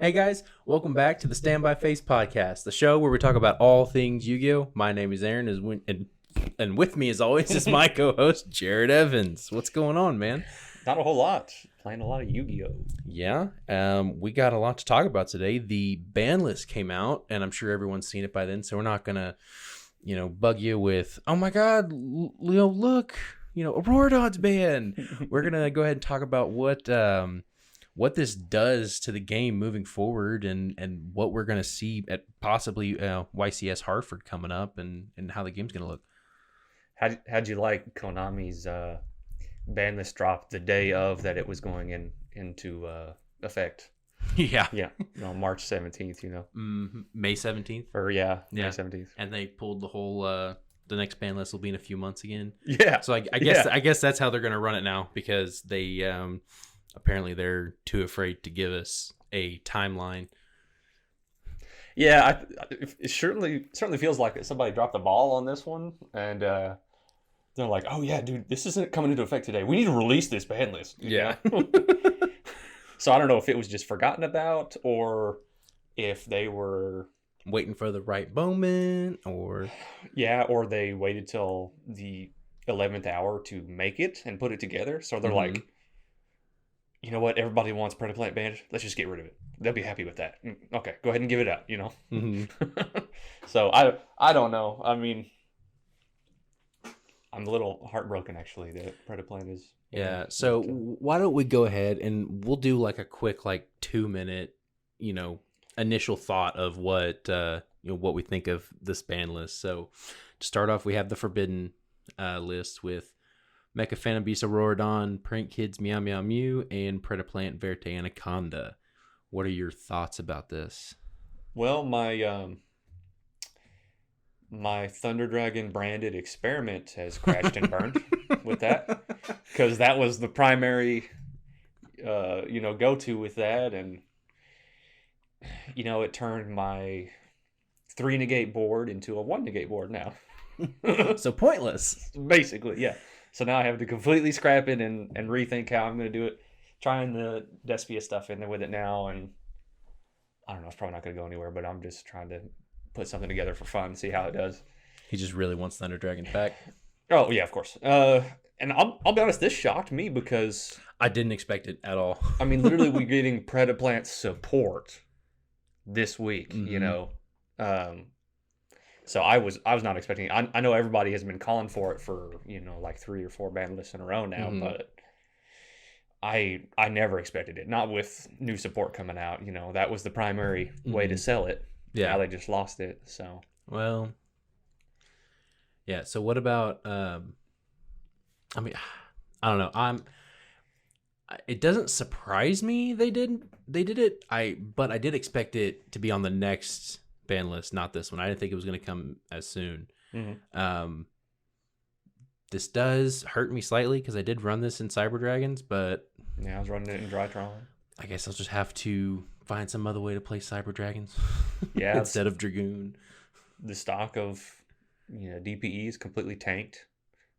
Hey guys, welcome back to the Stand by Face podcast, the show where we talk about all things Yu-Gi-Oh. My name is Aaron, and with me as always is my co-host Jared Evans. What's going on, man? Not a whole lot. Playing a lot of Yu-Gi-Oh. Yeah, we got a lot to talk about today. The Banlist came out, and I'm sure everyone's seen it by then, so we're not gonna, bug you with, oh my God, Leo, look, Auroradon's banned. We're gonna go ahead and talk about what this does to the game moving forward and what we're going to see at possibly YCS Hartford coming up and how the game's going to look. How'd you like Konami's ban list drop the day of that it was going into effect? Yeah. Yeah. March 17th, May 17th? Or May 17th. And they pulled the whole, the next ban list will be in a few months again. Yeah. So I guess that's how they're going to run it now because they... apparently they're too afraid to give us a timeline. Yeah, it certainly feels like somebody dropped the ball on this one, and they're like, "Oh yeah, dude, this isn't coming into effect today. We need to release this ban list." Yeah. So I don't know if it was just forgotten about, or if they were waiting for the right moment, or they waited till the 11th hour to make it and put it together. So they're like, you know what? Everybody wants Predaplant banned. Let's just get rid of it. They'll be happy with that. Okay, go ahead and give it out. So I don't know. I mean, I'm a little heartbroken actually that Predaplant is. Yeah. So why don't we go ahead and we'll do like a quick 2-minute, initial thought of what what we think of this ban list. So to start off, we have the Forbidden list with Mecha Phantom Beast Auroradon, Prank Kids Meow Meow Mew, and Predaplant Verte Anaconda. What are your thoughts about this? Well, my Thunder Dragon branded experiment has crashed and burned with that, because that was the primary go-to with that, and it turned my 3 negate board into a 1 negate board now. So pointless, basically. Yeah. So now I have to completely scrap it and rethink how I'm going to do it. Trying the Despia stuff in there with it now, and I don't know, it's probably not going to go anywhere, but I'm just trying to put something together for fun, see how it does. He just really wants Thunder Dragon back. Oh, yeah, of course. And I'll be honest, this shocked me because... I didn't expect it at all. I mean, literally, we're getting Predaplant support this week, So I was not expecting it. I know everybody has been calling for it for 3 or 4 ban lists in a row now, but I never expected it. Not with new support coming out. That was the primary way to sell it. Yeah. Now they just lost it. So yeah. So what about? I mean, I don't know. It doesn't surprise me they did it. But I did expect it to be on the next ban list, not this one. I didn't think it was going to come as soon. This does hurt me slightly because I did run this in Cyber Dragons, but yeah, I was running it in Drytron. I guess I'll just have to find some other way to play Cyber Dragons. Yeah, instead of Dragoon. The stock of DPE is completely tanked.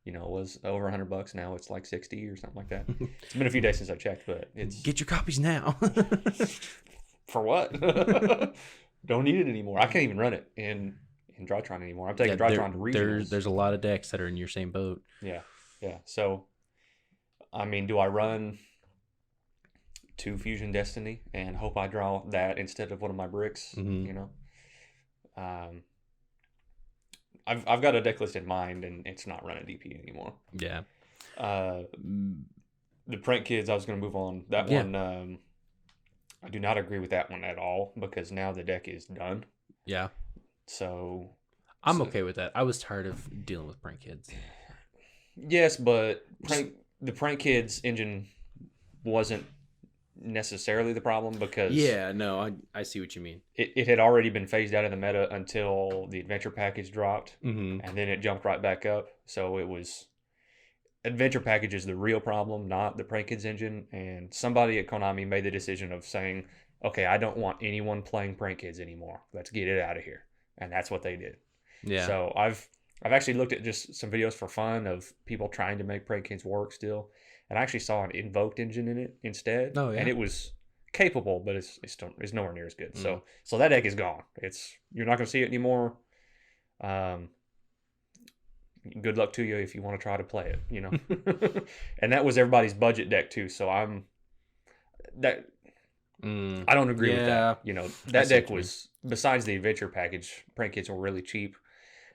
It was over $100. Now it's like 60 or something like that. It's been a few days since I checked, but it's get your copies now. For what? Don't need it anymore. I can't even run it in Drytron anymore. I'm taking Drytron to regionals. There's a lot of decks that are in your same boat. Yeah. So, I mean, do I run 2 Fusion Destiny and hope I draw that instead of one of my bricks? I've got a deck list in mind, and it's not running DP anymore. Yeah. The Prank Kids, I was going to move on. That one... I do not agree with that one at all because now the deck is done. Yeah. So I'm okay with that. I was tired of dealing with Prank Kids. Yes, but the Prank Kids engine wasn't necessarily the problem because... Yeah, no, I see what you mean. It had already been phased out of the meta until the adventure package dropped, and then it jumped right back up. So it was... Adventure package is the real problem, not the Prank Kids engine. And somebody at Konami made the decision of saying, okay, I don't want anyone playing Prank Kids anymore. Let's get it out of here. And that's what they did. Yeah. So I've actually looked at just some videos for fun of people trying to make Prank Kids work still. And I actually saw an invoked engine in it instead. Oh, yeah. And it was capable, but it's nowhere near as good. So that deck is gone. You're not going to see it anymore. Good luck to you if you want to try to play it, you know. And that was everybody's budget deck too. So I don't agree with that. You know, that deck was, besides the adventure package, prank kids were really cheap.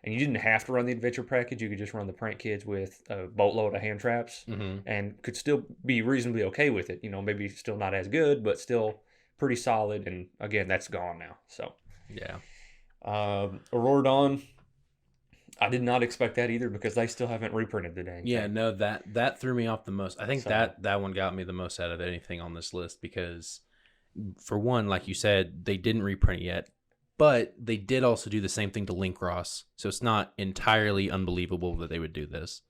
And you didn't have to run the adventure package. You could just run the prank kids with a boatload of hand traps and could still be reasonably okay with it. You know, maybe still not as good, but still pretty solid. And again, that's gone now. So, yeah. Aurora Dawn, I did not expect that either because they still haven't reprinted the dang Yeah, thing. no, that threw me off the most. I think that one got me the most out of anything on this list because, for one, like you said, they didn't reprint it yet. But they did also do the same thing to Link Ross, so it's not entirely unbelievable that they would do this.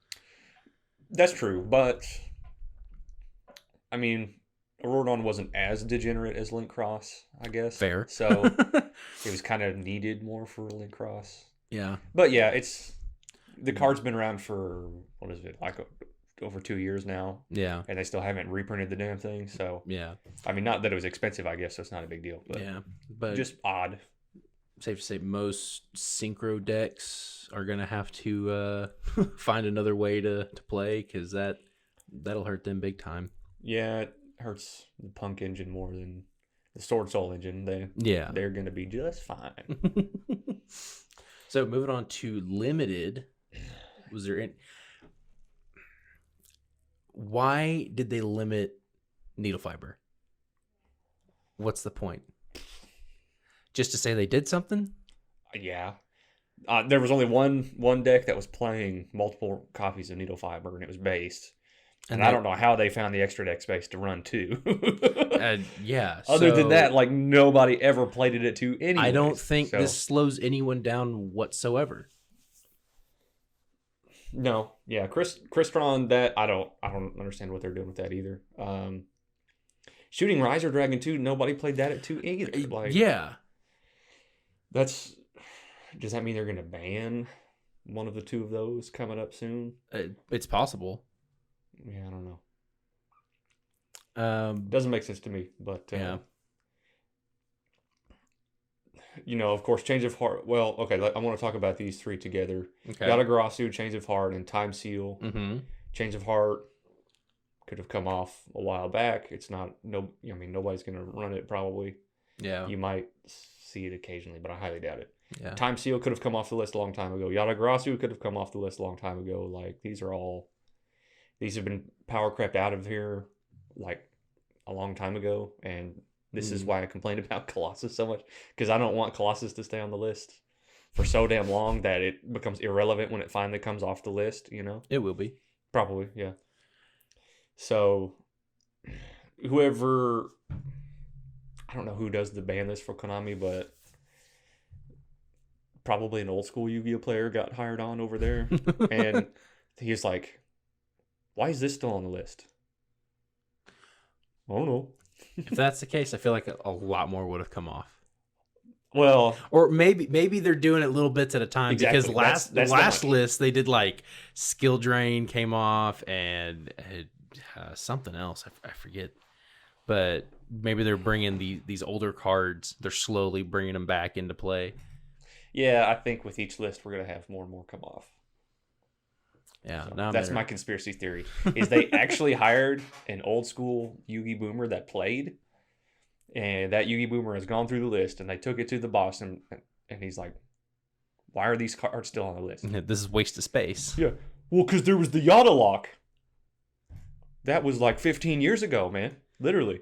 That's true, but I mean, Aurora Dawn wasn't as degenerate as Link Cross, I guess. Fair. So it was kind of needed more for Link Cross. Yeah. But yeah, the card's been around for, what is it, like over 2 years now. Yeah. And they still haven't reprinted the damn thing. So yeah. I mean, not that it was expensive, I guess, so it's not a big deal. But yeah. But just odd. Safe to say most synchro decks are going to have to find another way to play because that'll hurt them big time. Yeah, it hurts the Punk engine more than the Sword Soul engine. They're going to be just fine. So moving on to limited, was there any... Why did they limit needle fiber? What's the point? Just to say they did something? Yeah. There was only one deck that was playing multiple copies of needle fiber, and it was based. And I don't know how they found the extra deck space to run two. Yeah. Other than that, like nobody ever played it at two anyway. I don't think this slows anyone down whatsoever. No. Yeah. Crystron, that I don't understand what they're doing with that either. Shooting Riser Dragon 2, nobody played that at 2 either. Like, yeah. Does that mean they're going to ban one of the two of those coming up soon? It's possible. Yeah, I don't know. Doesn't make sense to me, but yeah. You know, of course, Change of Heart. Well, okay, I want to talk about these three together. Okay. Yatagarasu, Change of Heart, and Time Seal. Mm-hmm. Change of Heart could have come off a while back. It's not nobody's going to run it probably. Yeah. You might see it occasionally, but I highly doubt it. Yeah. Time Seal could have come off the list a long time ago. Yatagarasu could have come off the list a long time ago. Like these have been power crept out of here like a long time ago, and this is why I complained about Colossus so much, because I don't want Colossus to stay on the list for so damn long that it becomes irrelevant when it finally comes off the list, you know? It will be. Probably, yeah. So whoever, I don't know who does the ban list for Konami, but probably an old school Yu-Gi-Oh player got hired on over there. And he's like, why is this still on the list? I don't know. If that's the case, I feel like a lot more would have come off. Well, or maybe they're doing it little bits at a time. Exactly. Because that's last list they did like Skill Drain came off and something else I forget. But maybe they're bringing these older cards. They're slowly bringing them back into play. Yeah, I think with each list we're gonna have more and more come off. Yeah, so that's my conspiracy theory. Is they actually hired an old school Yu-Gi boomer that played, and that Yu-Gi boomer has gone through the list, and they took it to the boss, and he's like, "Why are these cards still on the list? This is waste of space." Yeah, well, because there was the Yada lock. That was like 15 years ago, man. Literally.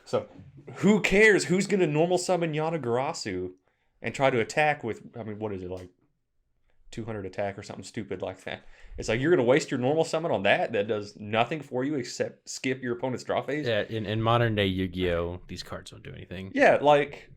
So, who cares? Who's gonna normal summon Yatagarasu and try to attack with? I mean, what is it like? 200 attack or something stupid like that. It's like you're going to waste your normal summon on that does nothing for you except skip your opponent's draw phase. Yeah, in modern day Yu-Gi-Oh, these cards don't do anything. Yeah, like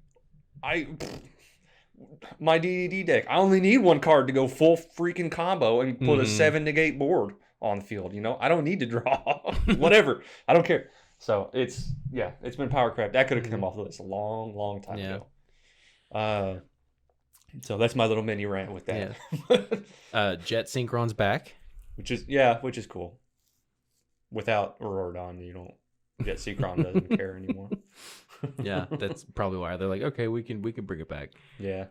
my DDD deck, I only need one card to go full freaking combo and put a 7 negate board on the field, you know? I don't need to draw. Whatever. I don't care. So it's been power crap. That could have come off the list a long time ago. So that's my little mini rant with that. Yeah. Jet Synchron's back. Which is cool. Without Aurora Dawn, you don't Yet Seacron doesn't care anymore. Yeah, that's probably why they're like, okay, we can bring it back. Yeah.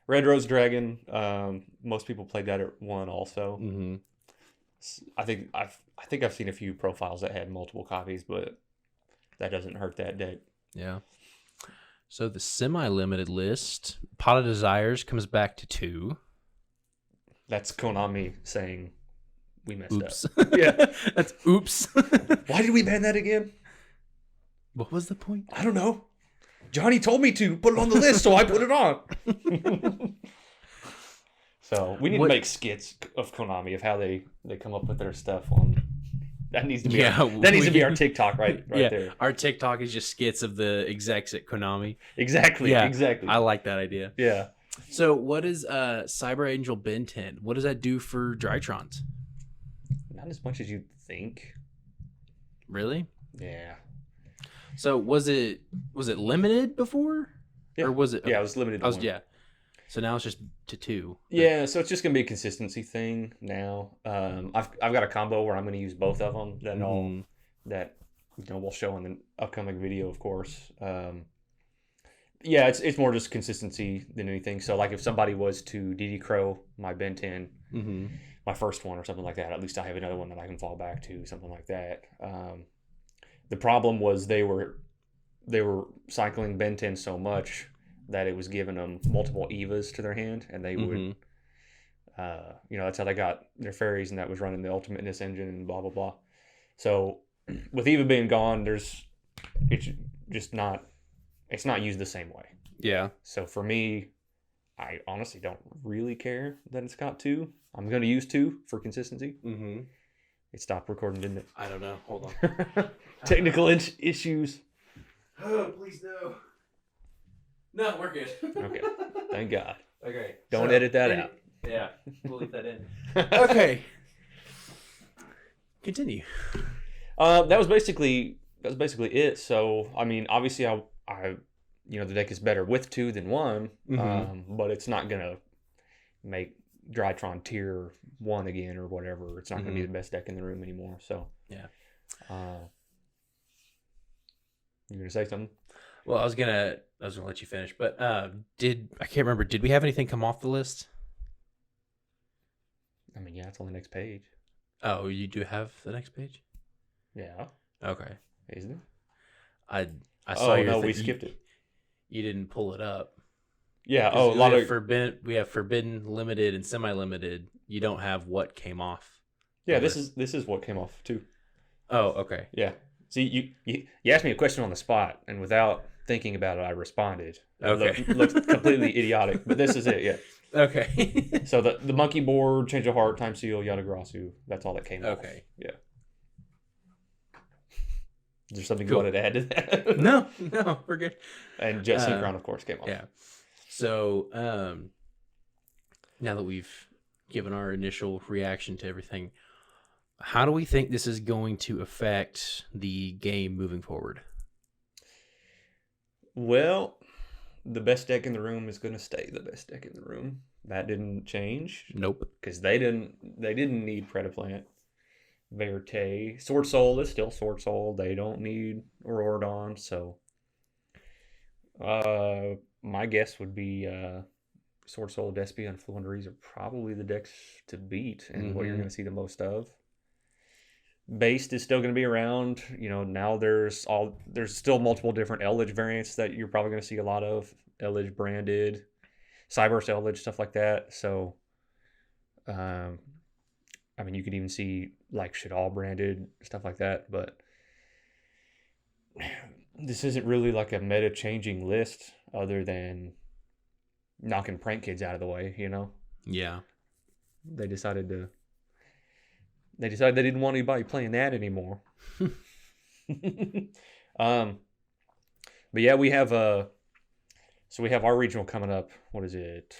Red Rose Dragon. Most people played that at 1 also. Mm-hmm. I think I've seen a few profiles that had multiple copies, but that doesn't hurt that deck. Yeah. So the semi-limited list, Pot of Desires comes back to 2. That's Konami saying we messed Oops. up. Yeah. That's oops. Why did we ban that again? What was the point? I don't know. Johnny told me to put it on the list, so I put it on. So we need to make skits of Konami of how they come up with their stuff on. That needs to be our TikTok right there. Our TikTok is just skits of the execs at Konami. Exactly. I like that idea. Yeah. So what is Cyber Angel Ben 10? What does that do for Drytrons? Not as much as you'd think. Really? Yeah. So was it limited before? Yeah. Or was it? Yeah, it was limited. Yeah. So now it's just to 2. Yeah, so it's just gonna be a consistency thing now. I've got a combo where I'm gonna use both of them. That we'll show in the upcoming video, of course. Yeah, it's more just consistency than anything. So like if somebody was to DD Crow my Ben 10, my first one or something like that, at least I have another one that I can fall back to, something like that. The problem was they were cycling Ben 10 so much that it was giving them multiple Evas to their hand, and they would, that's how they got their fairies, and that was running the Ultimateness engine and blah blah blah. So with Eva being gone, it's not used the same way. Yeah. So for me, I honestly don't really care that it's got 2. I'm going to use 2 for consistency. Mm-hmm. It stopped recording, didn't it? I don't know. Hold on. Technical issues. Oh, please no. No, we're good. Okay. Thank God. Okay. Don't edit that out. Yeah. We'll leave that in. Okay. Continue. That was basically it. So, I mean, obviously I the deck is better with 2 than 1, but it's not going to make Drytron tier 1 again or whatever. It's not going to be the best deck in the room anymore. So, yeah. You going to say something? Well, I was gonna let you finish, but I can't remember. Did we have anything come off the list? I mean, yeah, it's on the next page. Oh, you do have the next page? Yeah. Okay. Isn't it? I saw your no, we skipped it. You didn't pull it up. Yeah. We have forbidden, limited, and semi-limited. You don't have what came off. Yeah, this is what came off too. Oh, okay. Yeah. See, you asked me a question on the spot, and without thinking about it, I responded. Okay. It looked completely idiotic, but this is it. Yeah. Okay. So the monkey board, change of heart, time seal, Yadagrasu. That's all that came off. Okay. Yeah. Is there something you wanted to add to that? No, we're good. And Jet Synchron, of course, came off. Yeah. So now that we've given our initial reaction to everything, how do we think this is going to affect the game moving forward? Well, the best deck in the room is going to stay the best deck in the room. That didn't change. Nope. Because they didn't need Predaplant. Verte. Sword Soul is still Sword Soul. They don't need Auroradon. So my guess would be Sword Soul, Despia, and Fluent Rees are probably the decks to beat and what you're going to see the most of. Based is still going to be around. Now there's still multiple different Eldritch variants that you're probably going to see a lot of. Eldritch branded, Cyberse Eldritch, stuff like that. So, I mean, you could even see like Shadal branded, stuff like that. But this isn't really like a meta changing list other than knocking prank kids out of the way, Yeah. They decided they didn't want anybody playing that anymore. But yeah, we have our regional coming up. What is it?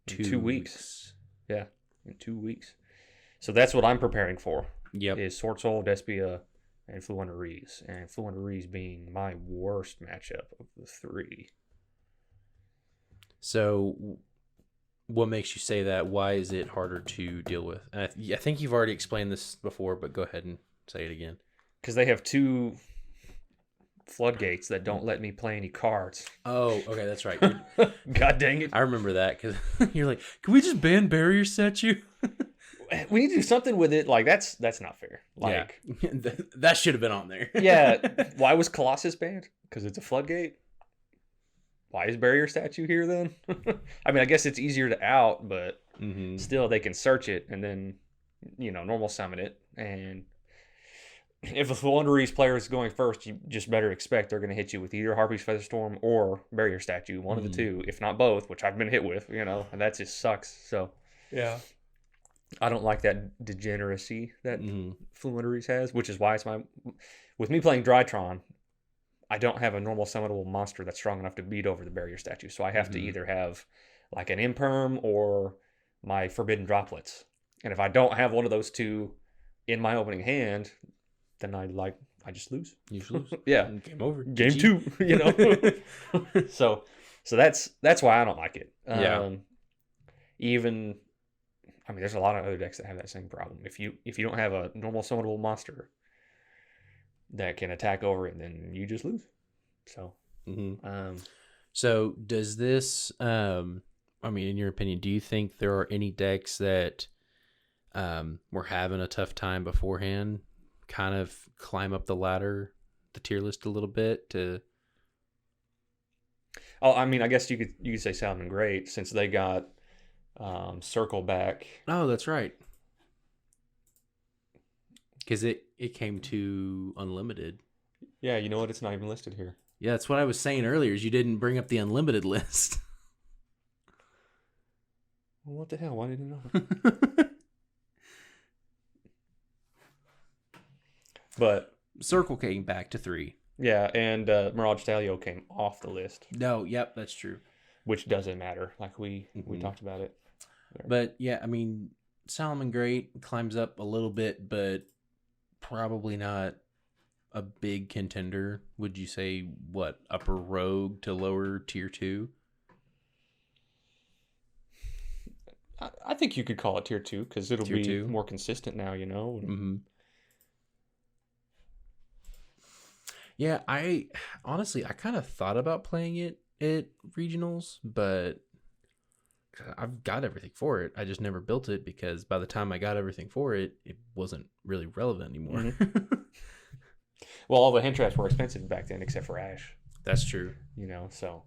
2 weeks. Yeah, in 2 weeks. So that's what I'm preparing for. Yep. Is Sword Soul, Despia, and Fluent Rees. And Fluent Rees being my worst matchup of the 3. So what makes you say that? Why is it harder to deal with? And I think you've already explained this before, but go ahead and say it again. Because they have two floodgates that don't let me play any cards. Oh, okay, that's right. God dang it. I remember that because you're like, can we just ban barrier statue? We need to do something with it. Like, that's not fair. Like, yeah. That should have been on there. yeah. Why was Colossus banned? Because it's a floodgate? Why is barrier statue here then? I mean, I guess it's easier to out, but still they can search it and then, normal summon it. And if a Thunderies player is going first, you just better expect they're going to hit you with either Harpy's Featherstorm or barrier statue, one of the two, if not both, which I've been hit with, and that just sucks. So yeah, I don't like that degeneracy that Fluenderies has, which is why with me playing Drytron, I don't have a normal summonable monster that's strong enough to beat over the barrier statue. So I have to either have like an Imperm or my Forbidden Droplets. And if I don't have one of those two in my opening hand, then I just lose. You just lose. Yeah. Game over. Game GG. 2, So that's why I don't like it. Yeah. There's a lot of other decks that have that same problem. If you don't have a normal summonable monster that can attack over it, then you just lose. So, so does this? In your opinion, do you think there are any decks that were having a tough time beforehand, kind of climb up the ladder, the tier list a little bit to? Oh, I guess you could say Salmon Great since they got Circle back. Oh, that's right. Because it came to Unlimited. Yeah, you know what? It's not even listed here. Yeah, that's what I was saying earlier, is you didn't bring up the Unlimited list. Well, what the hell? Why didn't you know? But Circle came back to 3. Yeah, and Mirage Stalio came off the list. No, yep, that's true. Which doesn't matter. Like we talked about it. But yeah, Salmon Great climbs up a little bit, but probably not a big contender. Would you say upper Rogue to lower tier 2? I think you could call it tier 2 because it'll be more consistent now, Yeah, I kind of thought about playing it at regionals, but I've got everything for it. I just never built it because by the time I got everything for it, it wasn't really relevant anymore. Well, all the hand traps were expensive back then, except for Ash. That's true. So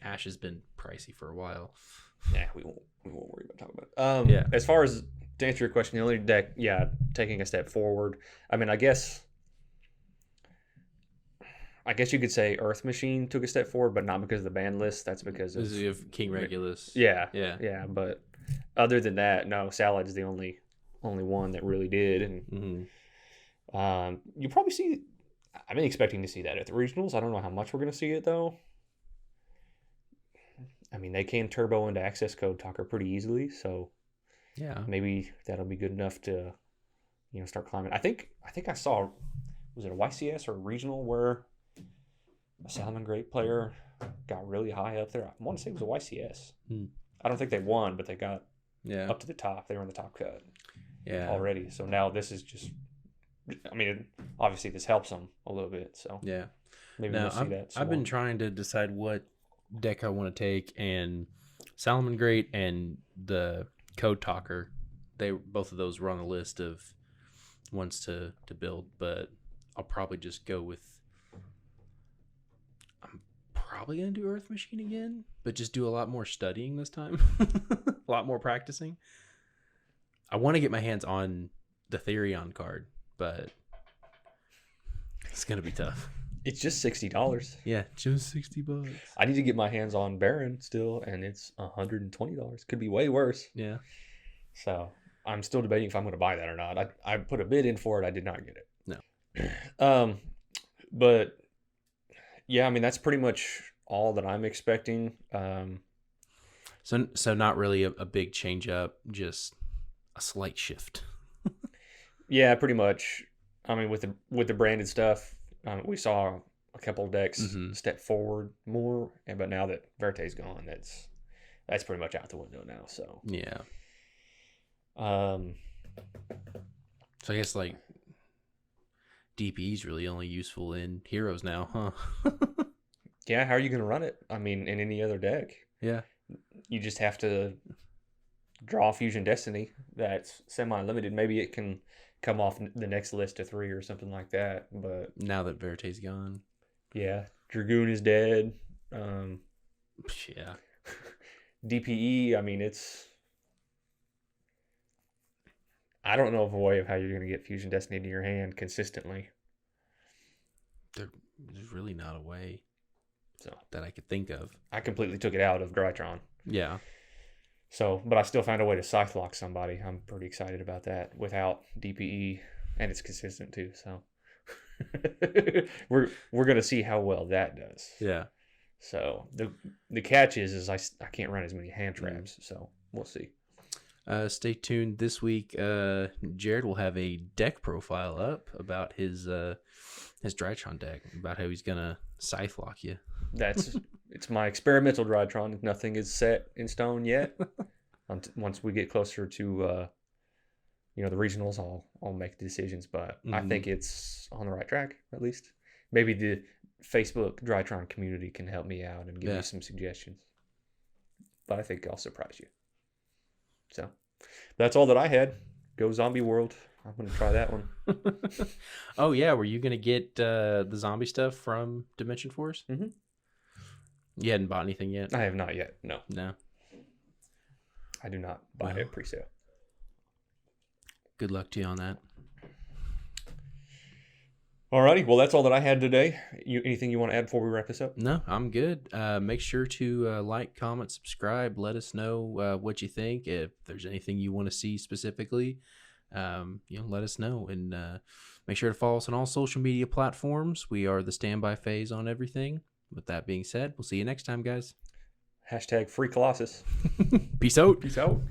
Ash has been pricey for a while. Yeah, we won't worry about talking about it. As far as to answer your question, the only deck, taking a step forward. I guess you could say Earth Machine took a step forward, but not because of the ban list. That's because of King Regulus. Yeah. But other than that, no, Salad's the only one that really did. And you probably see. I've been expecting to see that at the regionals. I don't know how much we're going to see it though. They can turbo into access code talker pretty easily, so yeah, maybe that'll be good enough to, start climbing. I think I saw, was it a YCS or a regional where a Salmon Great player got really high up there? I want to say it was a YCS. I don't think they won, but they got up to the top. They were in the top cut already. So now this is just, obviously this helps them a little bit. So yeah, maybe we'll see that. I've been trying to decide what deck I want to take, and Salmon Great and the Code Talker, both of those were on the list of ones to build, but I'll probably just go with, I'm probably gonna do Earth Machine again, but just do a lot more studying this time. A lot more practicing. I want to get my hands on the Therion card, but it's gonna be tough. It's just $60. Yeah, just $60. I need to get my hands on Baron still, and it's $120. Could be way worse. Yeah. So I'm still debating if I'm going to buy that or not. I put a bid in for it. I did not get it. No. But yeah, that's pretty much all that I'm expecting. So not really a big change up, just a slight shift. Yeah, pretty much. With the branded stuff. We saw a couple of decks step forward more, but now that Verte's gone, that's pretty much out the window now. So yeah. So I guess DPE's really only useful in Heroes now, huh? Yeah, how are you going to run it? I mean, in any other deck. Yeah. You just have to draw Fusion Destiny. That's semi-limited. Maybe it can come off the next list of 3 or something like that. But now that Verity's gone. Yeah. Dragoon is dead. Yeah. DPE, I mean, I don't know of a way of how you're going to get Fusion Destiny into your hand consistently. There's really not a way so that I could think of. I completely took it out of Drytron. Yeah. So, but I still found a way to Scythe Lock somebody. I'm pretty excited about that without DPE, and it's consistent too. So we're gonna see how well that does. Yeah. So the catch is I can't run as many hand traps. So we'll see. Stay tuned this week. Jared will have a deck profile up about his Drytron deck, about how he's gonna Scythe Lock you. It's my experimental Drytron. Nothing is set in stone yet. Once we get closer to the regionals, I'll make the decisions. But I think it's on the right track, at least. Maybe the Facebook Drytron community can help me out and give me some suggestions. But I think I'll surprise you. So that's all that I had. Go Zombie World. I'm going to try that one. Oh, yeah. Were you going to get the zombie stuff from Dimension Force? Mm-hmm. You hadn't bought anything yet? I have not yet. No. I do not buy it pre-sale. Good luck to you on that. Alrighty. Well, that's all that I had today. Anything you want to add before we wrap this up? No, I'm good. Make sure to like, comment, subscribe. Let us know what you think. If there's anything you want to see specifically, let us know. And make sure to follow us on all social media platforms. We are the Standby Phase on everything. With that being said, we'll see you next time, guys. #FreeColossus. Peace out. Peace out.